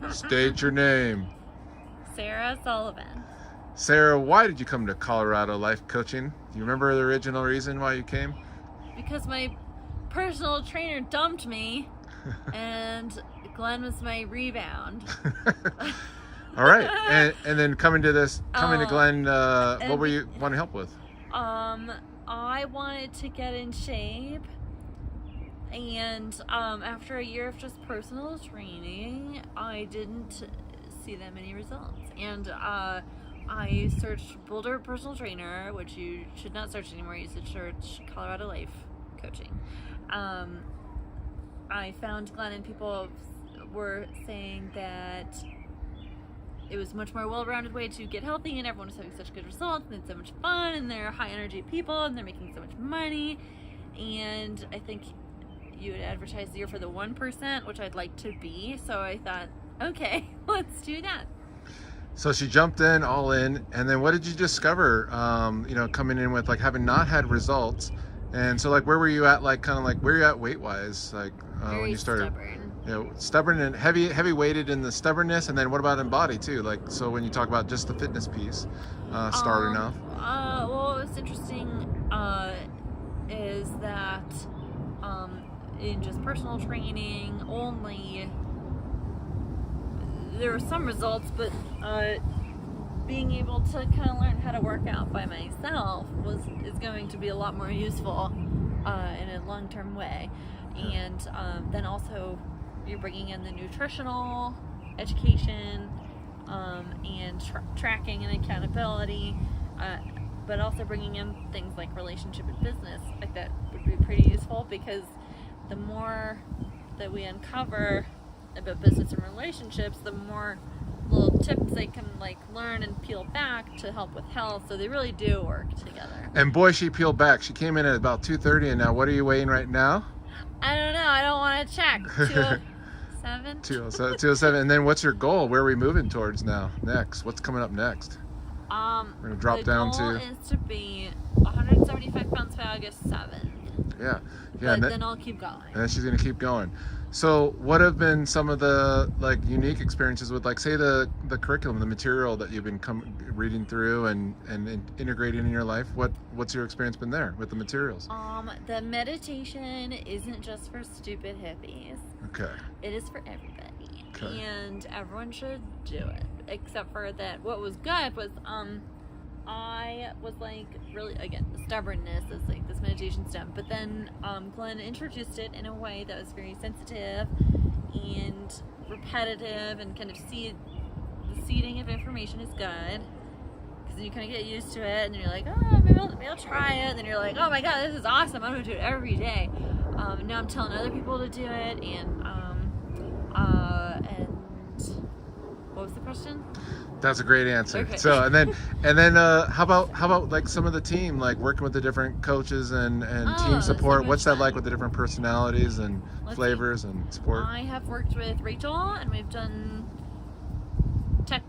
State your name. Sara Sullivan. Sara, why did you come to Colorado Life Coaching? Do you remember the original reason why you came? Because my personal trainer dumped me, and Glenn was my rebound. All right, and then coming to Glenn, what were you want to help with? I wanted to get in shape, and after a year of just personal training, I didn't see that many results, and I searched Boulder Personal Trainer, which you should not search anymore. You should search Colorado Life Coaching. I found Glenn, and people were saying that it was a much more well-rounded way to get healthy, and everyone was having such good results, and it's so much fun, and they're high-energy people, and they're making so much money. And I think you had advertised here for the 1%, which I'd like to be. So I thought, okay, let's do that. So she jumped in, all in, and then what did you discover, coming in with, like, having not had results? And so, like, where were you at, like, kind of like, where you at weight-wise, like, when you started? Stubborn. Stubborn and heavy-weighted in the stubbornness, and then what about in body, too? Like, so when you talk about just the fitness piece, starting off? Well, what's interesting is that in just personal training only, there were some results, but being able to kind of learn how to work out by myself is going to be a lot more useful in a long-term way. And then also you're bringing in the nutritional education and tracking and accountability, but also bringing in things like relationship and business. Like, that would be pretty useful, because the more that we uncover about business and relationships, the more little tips they can, like, learn and peel back to help with health. So they really do work together. And boy, she peeled back. She came in at about 230, and now what are you weighing right now? I don't know. I don't want to check. 207? 207. And then what's your goal? Where are we moving towards now? Next? What's coming up next? We're going to drop down to... The goal is to be 175 pounds by August 7th. Yeah. But then I'll keep going. And then she's going to keep going. So what have been some of the, like, unique experiences with, like, say, the curriculum, the material that you've been reading through and integrating in your life? What's your experience been there with the materials? The meditation isn't just for stupid hippies. Okay. It is for everybody. Okay. And everyone should do it. Except for that, what was good was I was, like, really, again, the stubbornness is, like, this meditation stuff. But then Glenn introduced it in a way that was very sensitive and repetitive, and kind of the seeding of information is good, because then you kind of get used to it, and then you're like, oh, maybe I'll try it. And then you're like, oh my god, this is awesome, I'm going to do it every day. Now I'm telling other people to do it, and what was the question? That's a great answer. Okay. So and then how about like some of the team, like working with the different coaches and team support? What's that like with the different personalities and flavors and support? I have worked with Rachel, and we've done tech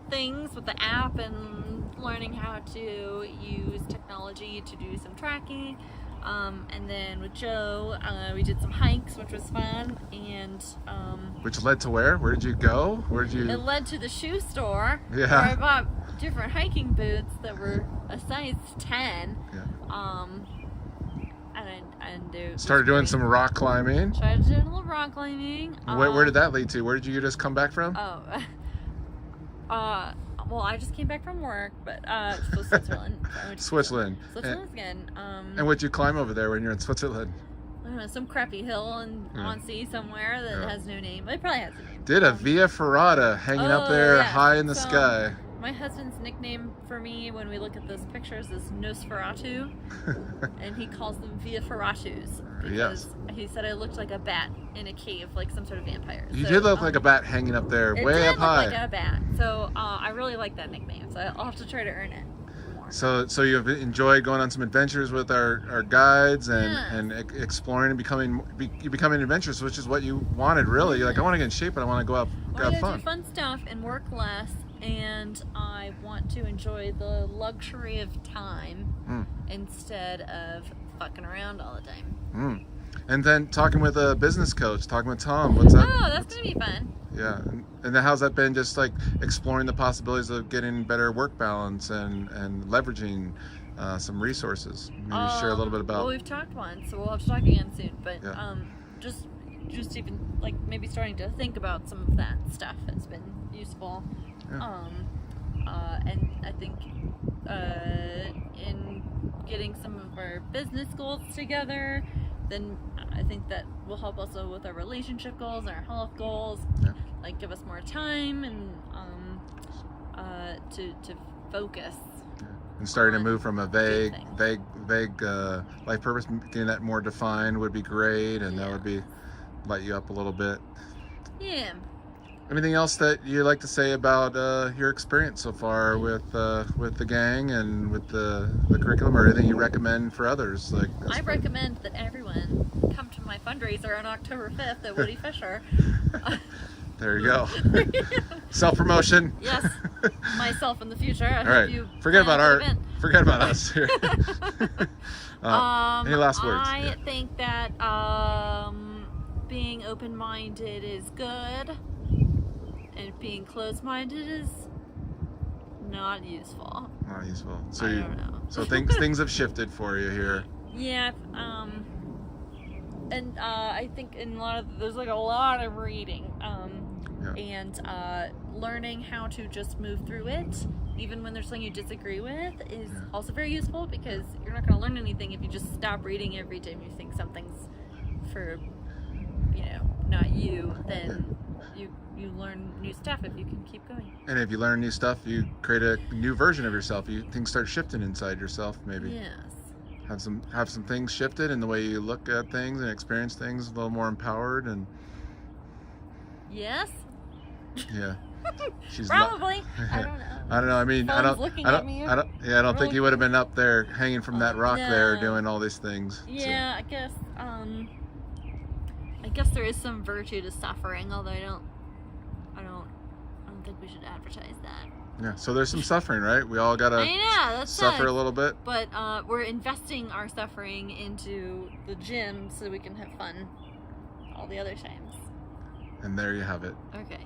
things with the app and learning how to use technology to do some tracking. And then with Joe, we did some hikes, which was fun, and which led to where? Where did you go? It led to the shoe store, yeah, where I bought different hiking boots that were a size 10. Yeah. And started doing some rock climbing. Tried doing a little rock climbing. Where did that lead to? Where did you just come back from? Well, I just came back from work, but Switzerland. Switzerland. Switzerland's good. And what'd you climb over there when you're in Switzerland? I don't know, some crappy hill on sea somewhere that has no name. It probably has a name. Did a Via Ferrata hanging up there high in the sky. My husband's nickname for me when we look at those pictures is Nosferatu, and he calls them Via Ferratus. Because he said I looked like a bat in a cave, like some sort of vampire. You did look like a bat hanging up there, way up high. It did look like a bat. So I really like that nickname, so I'll have to try to earn it more. So you've enjoyed going on some adventures with our guides and exploring and becoming adventurous, which is what you wanted, really. You're like, I want to get in shape, but I want to go out have fun. Do fun stuff and work less, and I want to enjoy the luxury of time instead of fucking around all the time. And then talking with a business coach, talking with Tom, what's that? Oh, that's gonna be fun. Yeah, and then how's that been? Just like exploring the possibilities of getting better work balance and leveraging some resources. Maybe share a little bit about. Well, we've talked once, so we'll have to talk again soon. But Yeah. just even like maybe starting to think about some of that stuff has been useful. Yeah. And I think in getting some of our business goals together, then I think that will help also with our relationship goals, our health goals, Yeah. like give us more time and to focus. And starting to move from a vague things. life purpose, getting that more defined would be great, and that Yeah. would be light you up a little bit. Yeah. Anything else that you'd like to say about your experience so far with the gang and with the curriculum, or anything you recommend for others? Like, I recommend that everyone come to my fundraiser on October 5th at Woody Fisher. There you go. Self-promotion. Yes, myself in the future. I All hope right. you Forget plan about the art. event. Forget about us here. Any last words? I think that being open-minded is good, and being closed-minded is not useful. Not useful. So I don't know. So things have shifted for you here. Yeah. And I think there's like a lot of reading. Yeah. And learning how to just move through it, even when there's something you disagree with, is also very useful, because you're not going to learn anything if you just stop reading every time you think something's for, not you. Then you learn new stuff if you can keep going. And if you learn new stuff, you create a new version of yourself. Things start shifting inside yourself. Maybe Yes. have some things shifted in the way you look at things and experience things, a little more empowered. And Yes. yeah, she's Probably. Not, I don't know. I don't know. I mean, Phone's looking at me. I don't think you would have been up there hanging from that rock there No. doing all these things. Yeah, I guess there is some virtue to suffering, although I don't think we should advertise that. Yeah. So there's some suffering, right? We all gotta That's suffer nice. a little bit. But we're investing our suffering into the gym so we can have fun all the other times. And there you have it. Okay.